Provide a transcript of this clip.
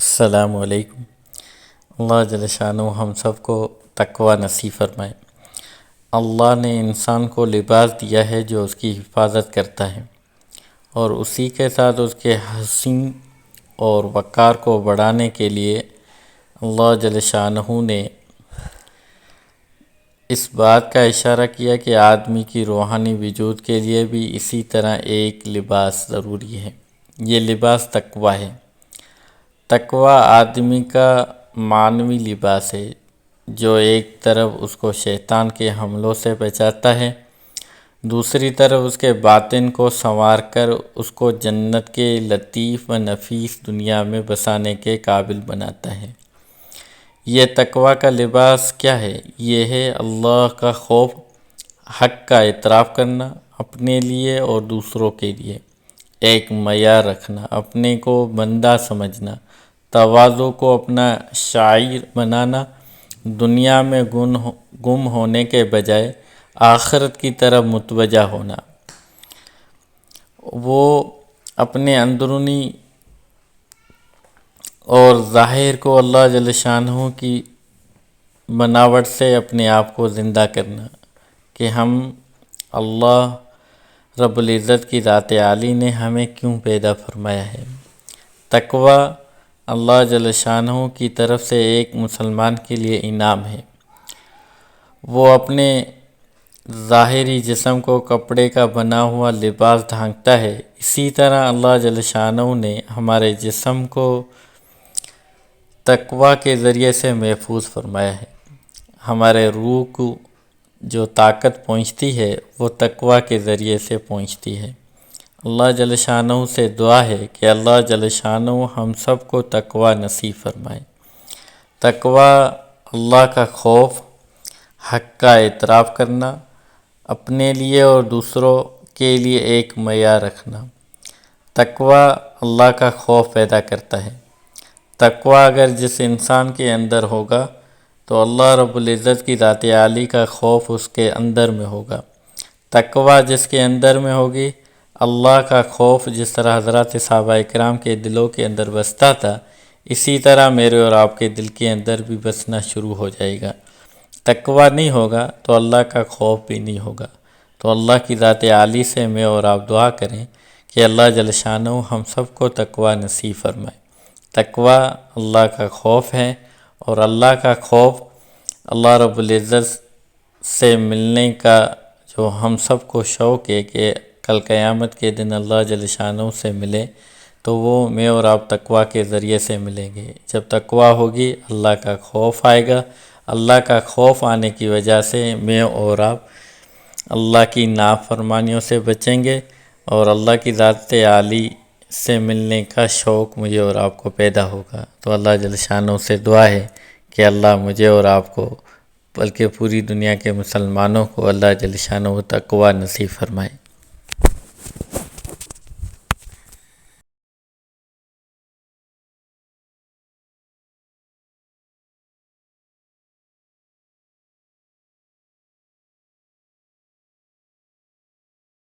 السلام علیکم۔ اللہ جل شانہ ہم سب کو تقوی نصیب فرمائے۔ اللہ نے انسان کو لباس دیا ہے جو اس کی حفاظت کرتا ہے، اور اسی کے ساتھ اس کے حسن اور وقار کو بڑھانے کے لیے اللہ جل شانہ نے اس بات کا اشارہ کیا کہ آدمی کی روحانی وجود کے لیے بھی اسی طرح ایک لباس ضروری ہے۔ یہ لباس تقوی ہے۔ تقوی آدمی کا معنوی لباس ہے جو ایک طرف اس کو شیطان کے حملوں سے بچاتا ہے، دوسری طرف اس کے باطن کو سنوار کر اس کو جنت کے لطیف و نفیس دنیا میں بسانے کے قابل بناتا ہے۔ یہ تقوی کا لباس کیا ہے؟ یہ ہے اللہ کا خوف، حق کا اعتراف کرنا اپنے لیے اور دوسروں کے لیے، ایک معیار رکھنا، اپنے کو بندہ سمجھنا، تواضع کو اپنا شعائر بنانا، دنیا میں گم ہونے کے بجائے آخرت کی طرف متوجہ ہونا۔ وہ اپنے اندرونی اور ظاہر کو اللہ جل شانہ کی بناوٹ سے اپنے آپ کو زندہ کرنا کہ ہم اللہ رب العزت کی ذات عالی نے ہمیں کیوں پیدا فرمایا ہے۔ تقوی اللہ جل شانہ کی طرف سے ایک مسلمان کے لیے انعام ہے۔ وہ اپنے ظاہری جسم کو کپڑے کا بنا ہوا لباس ڈھانکتا ہے، اسی طرح اللہ جل شانہ نے ہمارے جسم کو تقوی کے ذریعے سے محفوظ فرمایا ہے۔ ہمارے روح کو جو طاقت پہنچتی ہے وہ تقوی کے ذریعے سے پہنچتی ہے۔ اللہ جل شانہ سے دعا ہے کہ اللہ جل شانہ ہم سب کو تقوی نصیب فرمائے۔ تقوی اللہ کا خوف، حق کا اعتراف کرنا، اپنے لیے اور دوسروں کے لیے ایک معیار رکھنا۔ تقوی اللہ کا خوف پیدا کرتا ہے۔ تقوی اگر جس انسان کے اندر ہوگا تو اللہ رب العزت کی ذات عالی کا خوف اس کے اندر میں ہوگا۔ تقوی جس کے اندر میں ہوگی، اللہ کا خوف جس طرح حضرات صحابہ کرام کے دلوں کے اندر بستا تھا، اسی طرح میرے اور آپ کے دل کے اندر بھی بسنا شروع ہو جائے گا۔ تقوی نہیں ہوگا تو اللہ کا خوف بھی نہیں ہوگا۔ تو اللہ کی ذات عالی سے میں اور آپ دعا کریں کہ اللہ جل شانہ ہم سب کو تقوی نصیب فرمائے۔ تقوی اللہ کا خوف ہے، اور اللہ کا خوف اللہ رب العزت سے ملنے کا جو ہم سب کو شوق ہے کہ کل قیامت کے دن اللہ جل شانہ سے ملے، تو وہ میں اور آپ تقوی کے ذریعے سے ملیں گے۔ جب تقوی ہوگی اللہ کا خوف آئے گا۔ اللہ کا خوف آنے کی وجہ سے میں اور آپ اللہ کی نافرمانیوں سے بچیں گے، اور اللہ کی ذات عالی سے ملنے کا شوق مجھے اور آپ کو پیدا ہوگا۔ تو اللہ جل شانہ سے دعا ہے کہ اللہ مجھے اور آپ کو بلکہ پوری دنیا کے مسلمانوں کو اللہ جل شانہ تقوی نصیب فرمائے۔